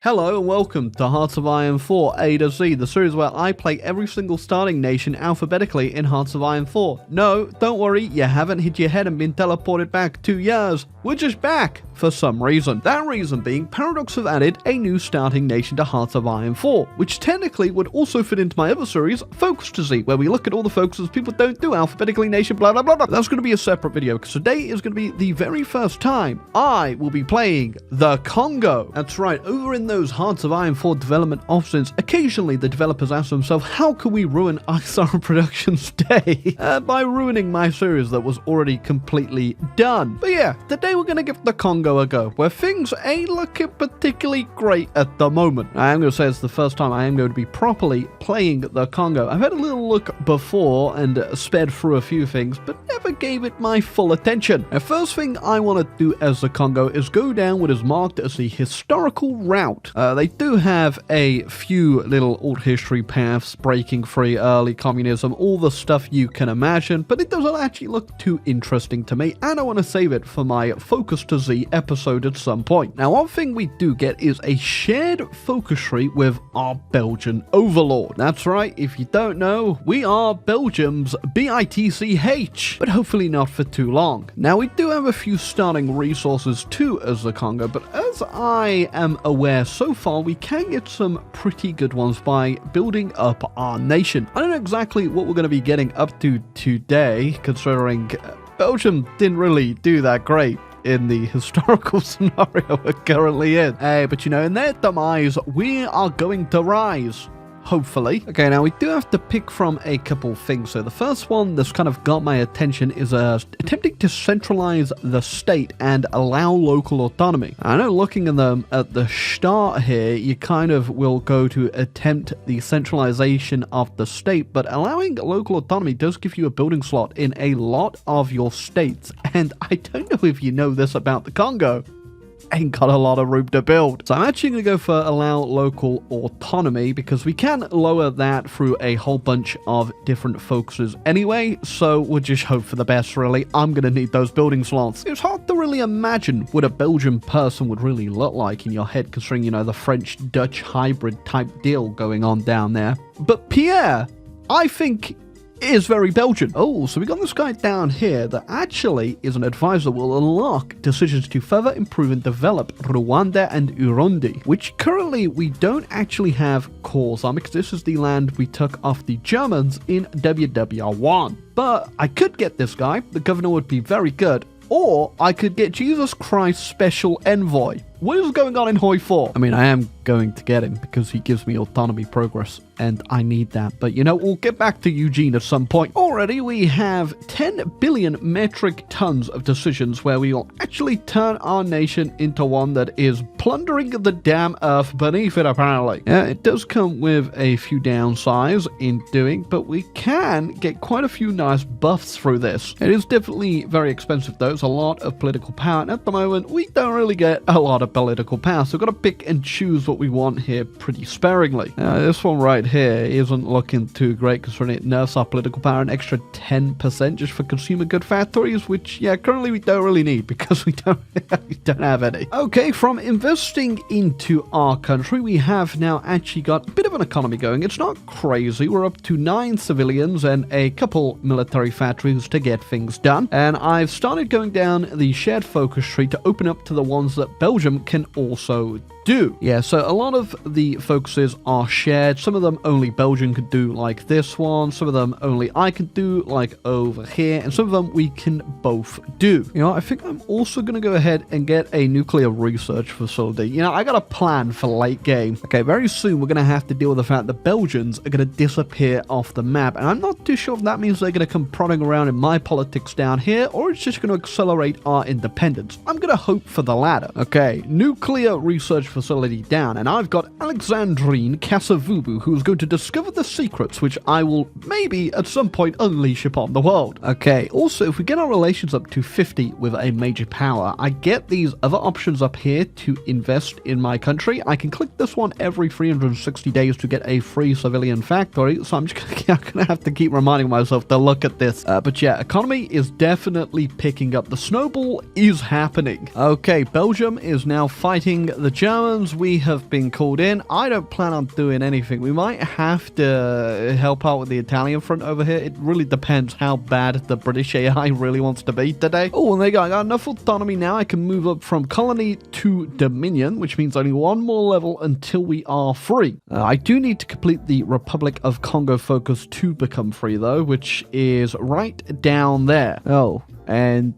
Hello and welcome to Hearts of Iron 4 A2Z, the series where I play every single starting nation alphabetically in Hearts of Iron 4. No, don't worry, you haven't hit your head and been teleported back 2 years. We're just back for some reason. That reason being, Paradox have added a new starting nation to Hearts of Iron 4, which technically would also fit into my other series, Focus to Z, where we look at all the focuses people don't do alphabetically nation blah blah blah blah. That's going to be a separate video, because today is going to be the very first time I will be playing the Congo. That's right, over in those Hearts of Iron 4 development offices, occasionally the developers ask themselves, how can we ruin iSorrowproductions' day by ruining my series that was already completely done? But yeah, today we're going to give the Congo a go, where things ain't looking particularly great at the moment. I am going to say it's the first time I am going to be properly playing the Congo. I've had a little look before and sped through a few things, but never gave it my full attention. The first thing I want to do as the Congo is go down what is marked as the historical route. They do have a few little alt history paths, breaking free, early communism, all the stuff you can imagine, but it doesn't actually look too interesting to me, and I want to save it for my Focus to Z episode at some point. Now, one thing we do get is a shared focus tree with our Belgian overlord. That's right, if you don't know, we are Belgium's BITCH, but hopefully not for too long. Now, we do have a few starting resources too as the Congo, but as I am aware so far, we can get some pretty good ones by building up our nation. I don't know exactly what we're going to be getting up to today, considering Belgium didn't really do that great in the historical scenario we're currently in. Hey, but you know, in their demise, we are going to rise. Hopefully. Okay, now we do have to pick from a couple things. So the first one that's kind of got my attention is attempting to centralize the state and allow local autonomy. I know looking at them at the start here, you kind of will go to attempt the centralization of the state, but allowing local autonomy does give you a building slot in a lot of your states. And I don't know if you know this about the Congo, ain't got a lot of room to build. So I'm actually going to go for allow local autonomy, because we can lower that through a whole bunch of different focuses anyway, so we'll just hope for the best, really. I'm going to need those building slots. It's hard to really imagine what a Belgian person would really look like in your head, considering, you know, the French-Dutch hybrid type deal going on down there. But Pierre, I think, is very Belgian. Oh, so we got this guy down here that actually is an advisor will unlock decisions to further improve and develop Rwanda and Urundi, which currently we don't actually have cores on, because this is the land we took off the Germans in WW1. But I could get this guy, the governor would be very good, or I could get Jesus Christ Special Envoy. What is going on in Hoi4? I mean, I am going to get him because he gives me autonomy progress, and I need that. But, you know, we'll get back to Eugene at some point. Already, we have 10 billion metric tons of decisions where we will actually turn our nation into one that is plundering the damn earth beneath it, apparently. Yeah, it does come with a few downsides in doing, but we can get quite a few nice buffs through this. It is definitely very expensive, though. It's a lot of political power, and at the moment, we don't really get a lot of political power, so we've got to pick and choose what we want here pretty sparingly. This one right here isn't looking too great, considering it nerfs our political power an extra 10% just for consumer good factories, which, yeah, currently we don't really need because we don't have any. Okay, from investing into our country, we have now actually got a bit of an economy going. It's not crazy. We're up to 9 civilians and a couple military factories to get things done, and I've started going down the shared focus tree to open up to the ones that Belgium can also do. Yeah, so a lot of the focuses are shared. Some of them only Belgium could do, like this one. Some of them only I could do, like over here. And some of them we can both do. You know, I think I'm also going to go ahead and get a nuclear research facility. You know, I got a plan for late game. Okay, very soon we're going to have to deal with the fact that Belgians are going to disappear off the map. And I'm not too sure if that means they're going to come prodding around in my politics down here, or it's just going to accelerate our independence. I'm going to hope for the latter. Okay, nuclear research facility down, and I've got Alexandrine Kasavubu, who's going to discover the secrets which I will maybe at some point unleash upon the world. Okay, also if we get our relations up to 50 with a major power, I get these other options up here to invest in my country. I can click this one every 360 days to get a free civilian factory, so I'm just gonna have to keep reminding myself to look at this. But yeah, economy is definitely picking up. The snowball is happening. Okay, Belgium is now fighting the Germans diamonds, we have been called in. I don't plan on doing anything. We might have to help out with the Italian front over here. It really depends how bad the British AI really wants to be today. Oh, and there you go. I got enough autonomy now. I can move up from colony to dominion, which means only one more level until we are free. I do need to complete the Republic of Congo focus to become free, though, which is right down there. Oh, and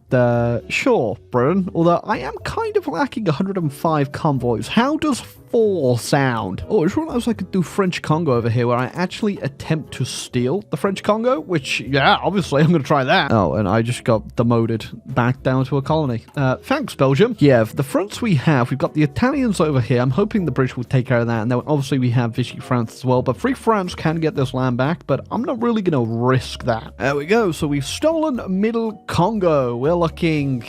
sure, Britain, although I am kind of lacking 105 convoys. How does 4 sound? Oh, I just realized I could do French Congo over here, where I actually attempt to steal the French Congo, which, yeah, obviously I'm going to try that. Oh, and I just got demoted back down to a colony. Thanks, Belgium. Yeah, for the fronts we have, we've got the Italians over here. I'm hoping the British will take care of that, and then obviously we have Vichy France as well, but Free France can get this land back, but I'm not really going to risk that. There we go. So we've stolen Middle Congo. We're looking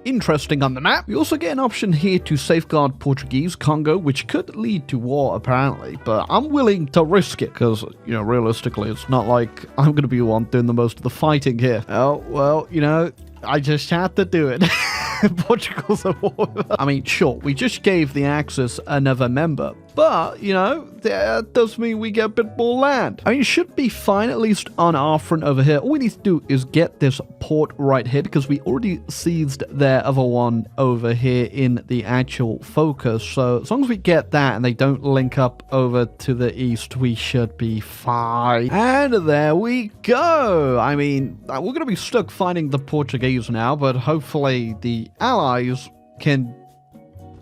interesting on the map. We also get an option here to safeguard Portuguese Congo, which could lead to war, apparently, but I'm willing to risk it because, you know, realistically, it's not like I'm going to be the one doing the most of the fighting here. Oh, well, you know, I just had to do it. Portugal's at war. I mean, sure, we just gave the Axis another member, but, you know, that does mean we get a bit more land. I mean, it should be fine, at least on our front over here. All we need to do is get this port right here, because we already seized their other one over here in the actual focus. So as long as we get that and they don't link up over to the east, we should be fine. And there we go. I mean, we're going to be stuck finding the Portuguese now, but hopefully the Allies can...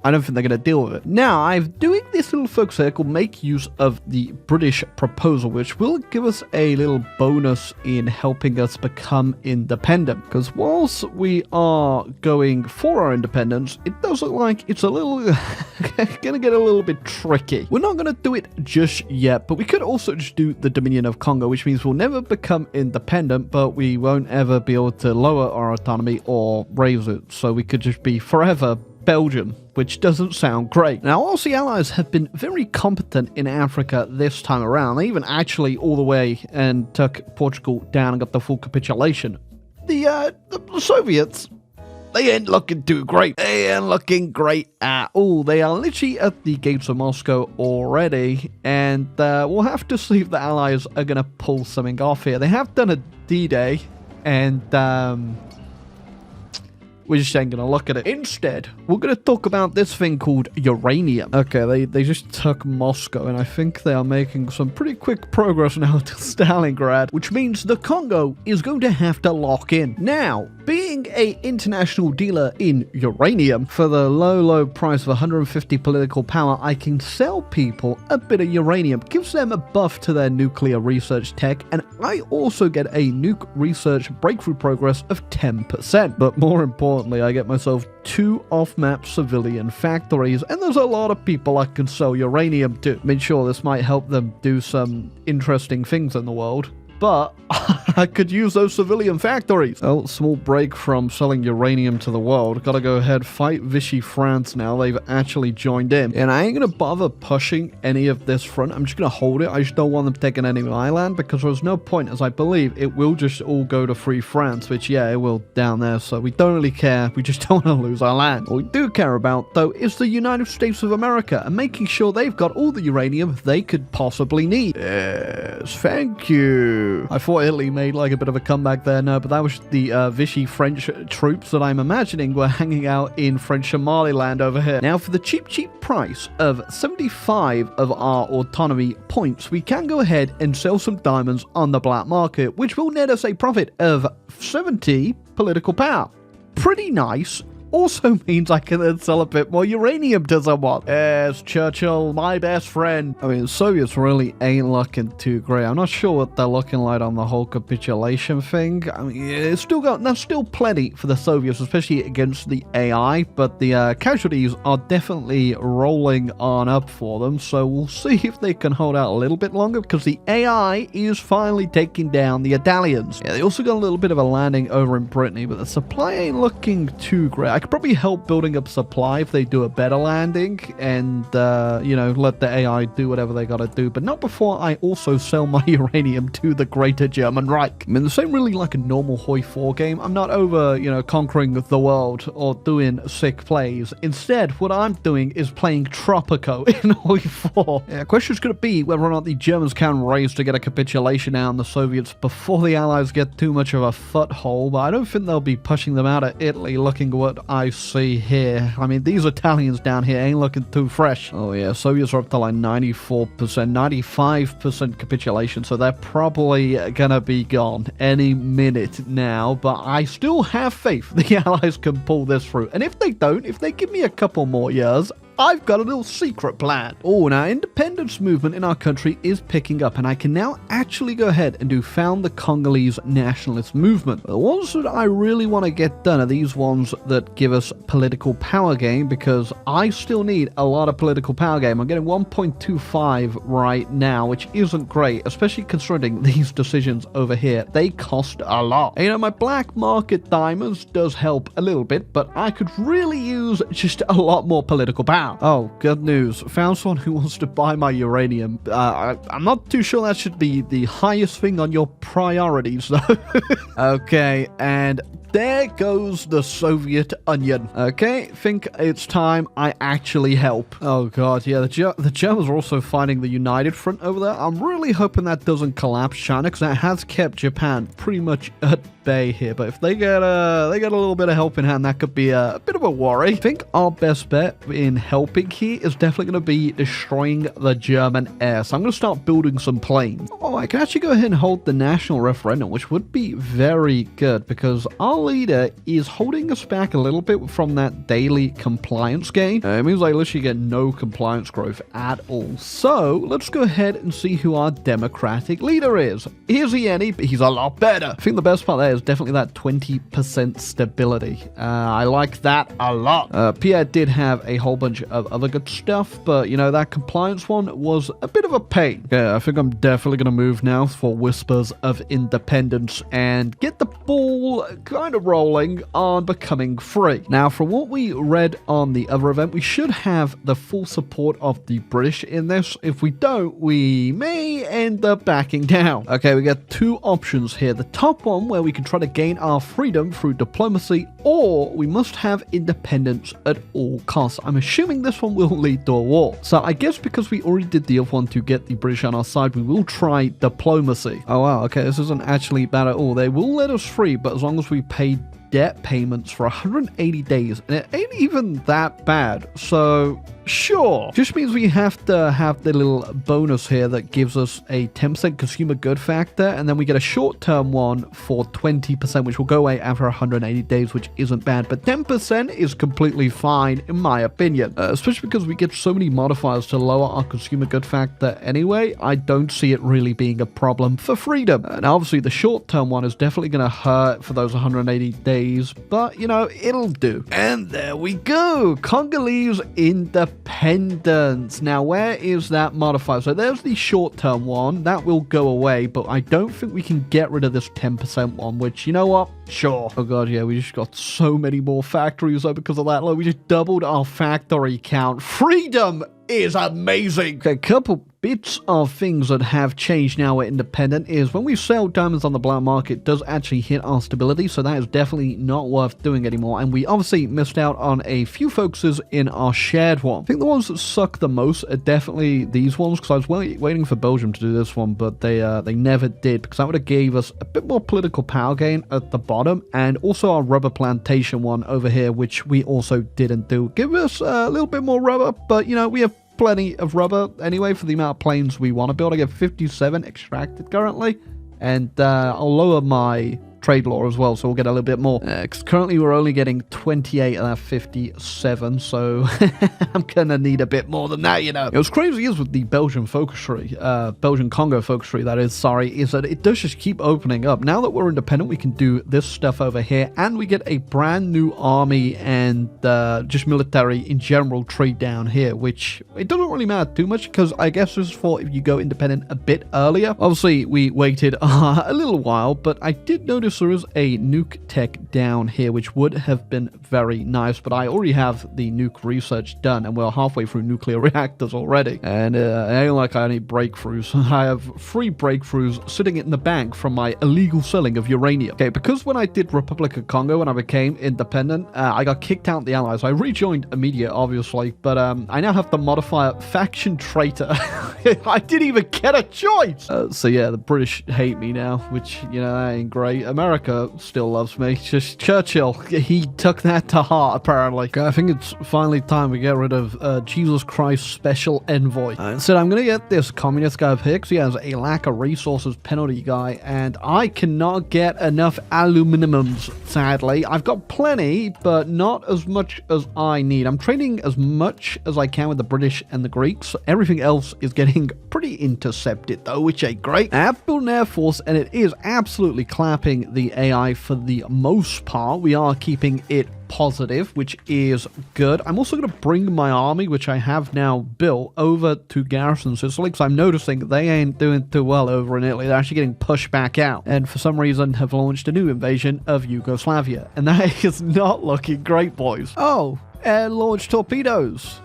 I don't think they're going to deal with it. Now, I'm doing this little focus here called make use of the British proposal, which will give us a little bonus in helping us become independent. Because whilst we are going for our independence, it does look like it's a little going to get a little bit tricky. We're not going to do it just yet, but we could also just do the Dominion of Congo, which means we'll never become independent, but we won't ever be able to lower our autonomy or raise it. So we could just be forever Belgian, which doesn't sound great. Now, whilst the Allies have been very competent in Africa this time around, they even actually all the way and took Portugal down and got the full capitulation. The Soviets, they ain't looking too great. They ain't looking great at all. They are literally at the gates of Moscow already, and we'll have to see if the Allies are going to pull something off here. They have done a D-Day, and we just ain't gonna look at it. Instead, we're gonna talk about this thing called uranium. Okay, they just took Moscow, and I think they are making some pretty quick progress now to Stalingrad, which means the Congo is going to have to lock in. Now, being an international dealer in uranium, for the low price of 150 political power, I can sell people a bit of uranium. Gives them a buff to their nuclear research tech, and I also get a nuke research breakthrough progress of 10%. But more importantly, I get myself 2 off-map civilian factories, and there's a lot of people I can sell uranium to. I mean, sure, this might help them do some interesting things in the world, but I could use those civilian factories. Oh, small break from selling uranium to the world. Gotta go ahead, fight Vichy France now. They've actually joined in. And I ain't gonna bother pushing any of this front. I'm just gonna hold it. I just don't want them taking any of my land, because there's no point, as I believe it will just all go to Free France, which, yeah, it will down there. So we don't really care. We just don't want to lose our land. What we do care about, though, is the United States of America and making sure they've got all the uranium they could possibly need. Yes, thank you. I thought Italy made like a bit of a comeback there, no, but that was the Vichy French troops that I'm imagining were hanging out in French Somaliland over here. Now, for the cheap price of 75 of our autonomy points, we can go ahead and sell some diamonds on the black market, which will net us a profit of 70 political power. Pretty nice. Also means I can then sell a bit more uranium to someone. Yes, Churchill, my best friend. I mean, the Soviets really ain't looking too great. I'm not sure what they're looking like on the whole capitulation thing. I mean, it's still got, there's still plenty for the Soviets, especially against the AI, but the casualties are definitely rolling on up for them, so we'll see if they can hold out a little bit longer, because the AI is finally taking down the Italians. Yeah, they also got a little bit of a landing over in Brittany, but the supply ain't looking too great. I could probably help building up supply if they do a better landing and, you know, let the AI do whatever they gotta do, but not before I also sell my uranium to the Greater German Reich. I mean, this ain't really like a normal Hoi4 game. I'm not over, you know, conquering the world or doing sick plays. Instead, what I'm doing is playing Tropico in Hoi4. Yeah, question's gonna be whether or not the Germans can race to get a capitulation out on the Soviets before the Allies get too much of a foothold, but I don't think they'll be pushing them out of Italy looking at what I see here. I mean, these Italians down here ain't looking too fresh. Oh yeah, Soviets are up to like 94%, 95% capitulation, so they're probably gonna be gone any minute now, but I still have faith the Allies can pull this through. And if they don't, if they give me a couple more years, I've got a little secret plan. Oh, now independence movement in our country is picking up, and I can now actually go ahead and found the Congolese nationalist movement. The ones that I really want to get done are these ones that give us political power gain, because I still need a lot of political power gain. I'm getting 1.25 right now, which isn't great, especially considering these decisions over here. They cost a lot. And, you know, my black market diamonds does help a little bit, but I could really use just a lot more political power. Oh, good news. Found someone who wants to buy my uranium. I'm not too sure that should be the highest thing on your priorities, though. Okay, and there goes the Soviet onion. Okay, think it's time I actually help. Oh god, yeah, the Germans are also fighting the United Front over there. I'm really hoping that doesn't collapse China, because that has kept Japan pretty much at bay here. But if they get a little bit of help in hand, that could be a bit of a worry. I think our best bet in helping here is definitely going to be destroying the German air. So I'm going to start building some planes. Oh, I can actually go ahead and hold the national referendum, which would be very good, because our leader is holding us back a little bit from that daily compliance gain. It means I literally get no compliance growth at all. So let's go ahead and see who our democratic leader is. Is he any? But he's a lot better. I think the best part there is definitely that 20% stability. I like that a lot. Pierre did have a whole bunch of other good stuff, but you know, that compliance one was a bit of a pain. Yeah, I think I'm definitely going to move now for Whispers of Independence and get the ball kind of rolling on becoming free. Now, from what we read on the other event, we should have the full support of the British in this. If we don't, we may end up backing down. Okay, we got two options here. The top one, where we can try to gain our freedom through diplomacy, or we must have independence at all costs. I'm assuming this one will lead to a war. So I guess because we already did the other one to get the British on our side, we will try diplomacy. Oh wow, okay, this isn't actually bad at all. They will let us free, but as long as we pay debt payments for 180 days, and it ain't even that bad. So sure, just means we have to have the little bonus here that gives us a 10% consumer good factor, and then we get a short-term one for 20%, which will go away after 180 days, which isn't bad, but 10% is completely fine in my opinion, especially because we get so many modifiers to lower our consumer good factor anyway. I don't see it really being a problem for freedom. And obviously the short-term one is definitely going to hurt for those 180 days, but you know, it'll do. And there we go, Congolese independence. Now, where is that modifier? So there's the short-term one that will go away, but I don't think we can get rid of this 10% one, which, you know what, sure. Oh god, yeah, we just got so many more factories though because of that. Look, we just doubled our factory count. Freedom is amazing. Okay, couple bits of things that have changed now we're independent is when we sell diamonds on the black market, it does actually hit our stability, so that is definitely not worth doing anymore. And we obviously missed out on a few focuses in our shared one. I think the ones that suck the most are definitely these ones, because I was waiting for Belgium to do this one, but they never did, because that would have gave us a bit more political power gain at the bottom, and also our rubber plantation one over here, which we also didn't do. Give us a little bit more rubber, but you know, we have plenty of rubber anyway for the amount of planes we want to build. I get 57 extracted currently, and I'll lower my trade law as well, so we'll get a little bit more, because currently we're only getting 28 of that 57, so I'm gonna need a bit more than that, you know. What's crazy is with the Belgian focus tree, Belgian Congo focus tree, that is, sorry, is that it does just keep opening up. Now that we're independent, we can do this stuff over here, and we get a brand new army and just military in general tree down here, which it doesn't really matter too much, because I guess this is for if you go independent a bit earlier. Obviously, we waited a little while, but I did notice noticed there is a nuke tech down here, which would have been very nice, but I already have the nuke research done, and we're halfway through nuclear reactors already. And it ain't like I need breakthroughs. I have 3 breakthroughs sitting in the bank from my illegal selling of uranium. Okay, because when I did Republic of Congo and I became independent, I got kicked out the Allies. I rejoined immediate, obviously, but I now have the modifier faction traitor. I didn't even get a choice. So yeah, the British hate me now, which, you know, that ain't great. America still loves me. Just Churchill, he took that to heart, apparently. Okay, I think it's finally time we get rid of Jesus Christ Special Envoy. Instead, I'm gonna get this communist guy up here because he has a lack of resources penalty guy, and I cannot get enough aluminums, sadly. I've got plenty, but not as much as I need. I'm trading as much as I can with the British and the Greeks. Everything else is getting pretty intercepted, though, which ain't great. I have built an air force, and it is absolutely clapping the AI for the most part. We are keeping it positive, which is good. I'm also going to bring my army, which I have now built, over to Garrison Sicily, because I'm noticing they ain't doing too well over in Italy. They're actually getting pushed back out, and for some reason have launched a new invasion of Yugoslavia, and that is not looking great, boys. Oh, and launched torpedoes.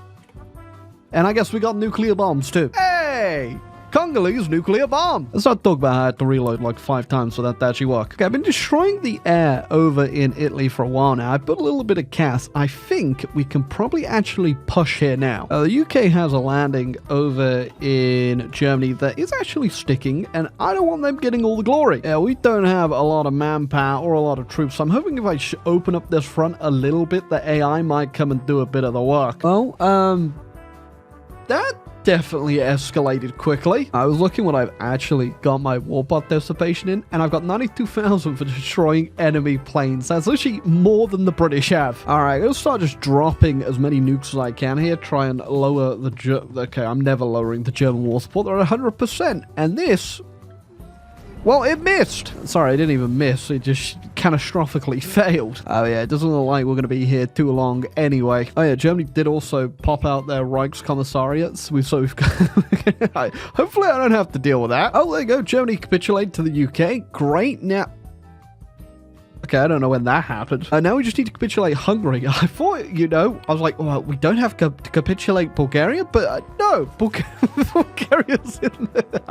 And I guess we got nuclear bombs too. Hey! Congolese nuclear bomb. Let's not talk about how I had to reload like 5 times for that to actually work. Okay, I've been destroying the air over in Italy for a while now. I put a little bit of CAS. I think we can probably actually push here now. The UK has a landing over in Germany that is actually sticking, and I don't want them getting all the glory. Yeah, we don't have a lot of manpower or a lot of troops, so I'm hoping if I open up this front a little bit, the AI might come and do a bit of the work. Well, that definitely escalated quickly. I was looking what I've actually got my war participation in, and I've got 92,000 for destroying enemy planes. That's literally more than the British have. Alright, I'm gonna start just dropping as many nukes as I can here, try and lower the okay, I'm never lowering the German war support. They're at 100%, and this, well, it missed. Sorry, I didn't even miss. It just catastrophically failed. Oh yeah, it doesn't look like we're going to be here too long anyway. Oh yeah, Germany did also pop out their Reichskommissariats. We've got hopefully I don't have to deal with that. Oh, there you go. Germany capitulated to the UK. Great. Now, okay, I don't know when that happened. Now we just need to capitulate Hungary. I thought, you know, I was like, well, we don't have to capitulate Bulgaria, but no, Bulgaria's in there.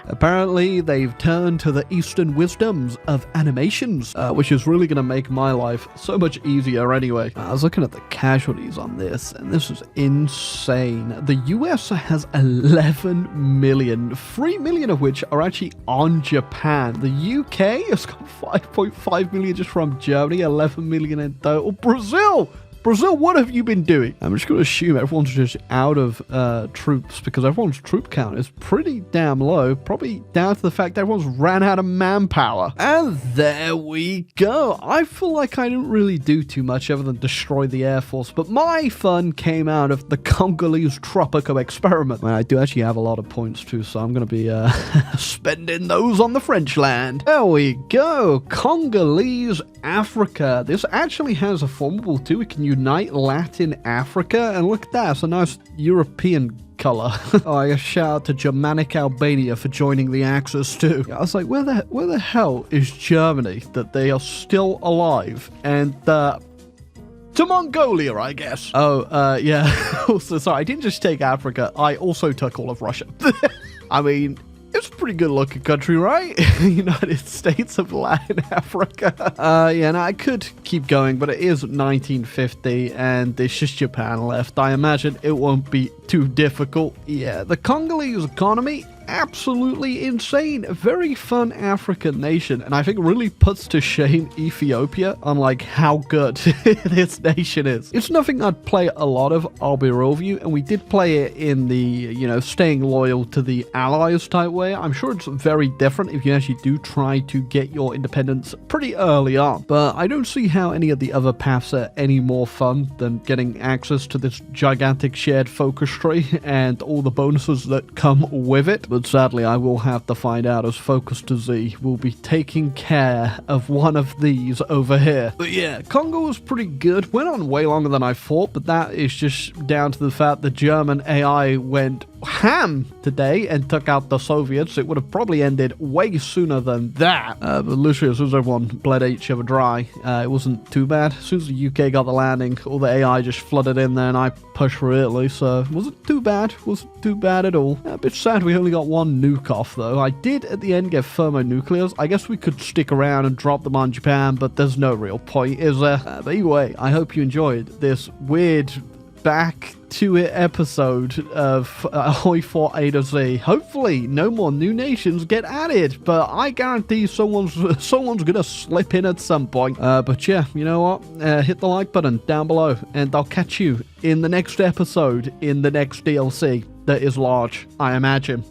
Apparently, they've turned to the Eastern wisdoms of animations, which is really going to make my life so much easier anyway. I was looking at the casualties on this, and this is insane. The US has 11 million, 3 million of which are actually on Japan. The UK has got 5.5 million just from Germany, 11 million in total. Brazil, what have you been doing? I'm just going to assume everyone's just out of troops, because everyone's troop count is pretty damn low, probably down to the fact that everyone's ran out of manpower. And there we go. I feel like I didn't really do too much other than destroy the Air Force, but my fun came out of the Congolese Tropico experiment. Well, I do actually have a lot of points too, so I'm going to be spending those on the French land. There we go. Congolese Africa. This actually has a formidable too. We can unite Latin Africa, and look at that, it's a nice European color. Oh, I guess shout out to Germanic Albania for joining the Axis too. I was like, where the hell is Germany that they are still alive? And to Mongolia, I guess. Oh, yeah. Also, sorry, I didn't just take Africa, I also took all of Russia. I mean, it's a pretty good looking country, right? United States of Latin Africa. Yeah, now I could keep going, but it is 1950 and there's just Japan left. I imagine it won't be too difficult. Yeah, the Congolese economy, absolutely insane. A very fun African nation, and I think really puts to shame Ethiopia on like how good this nation is. It's nothing I'd play a lot of, I'll be real with you, and we did play it in the, you know, staying loyal to the allies type way. I'm sure it's very different if you actually do try to get your independence pretty early on, but I don't see how any of the other paths are any more fun than getting access to this gigantic shared focus industry and all the bonuses that come with it. But sadly, I will have to find out as A2Z will be taking care of one of these over here. But yeah, Congo was pretty good. Went on way longer than I thought, but that is just down to the fact the German AI went ham today and took out the Soviets. It would have probably ended way sooner than that. But literally, as soon as everyone bled each other dry, it wasn't too bad. As soon as the UK got the landing, all the AI just flooded in there and I pushed for Italy, so it wasn't too bad. Wasn't too bad at all. A bit sad we only got one nuke off, though. I did, at the end, get thermonuclears. I guess we could stick around and drop them on Japan, but there's no real point, is there? But anyway, I hope you enjoyed this weird back to it episode of Hoi4 A2Z. Hopefully no more new nations get added, but I guarantee someone's gonna slip in at some point. But yeah, you know what, hit the like button down below and I'll catch you in the next episode in the next DLC that is large, I imagine.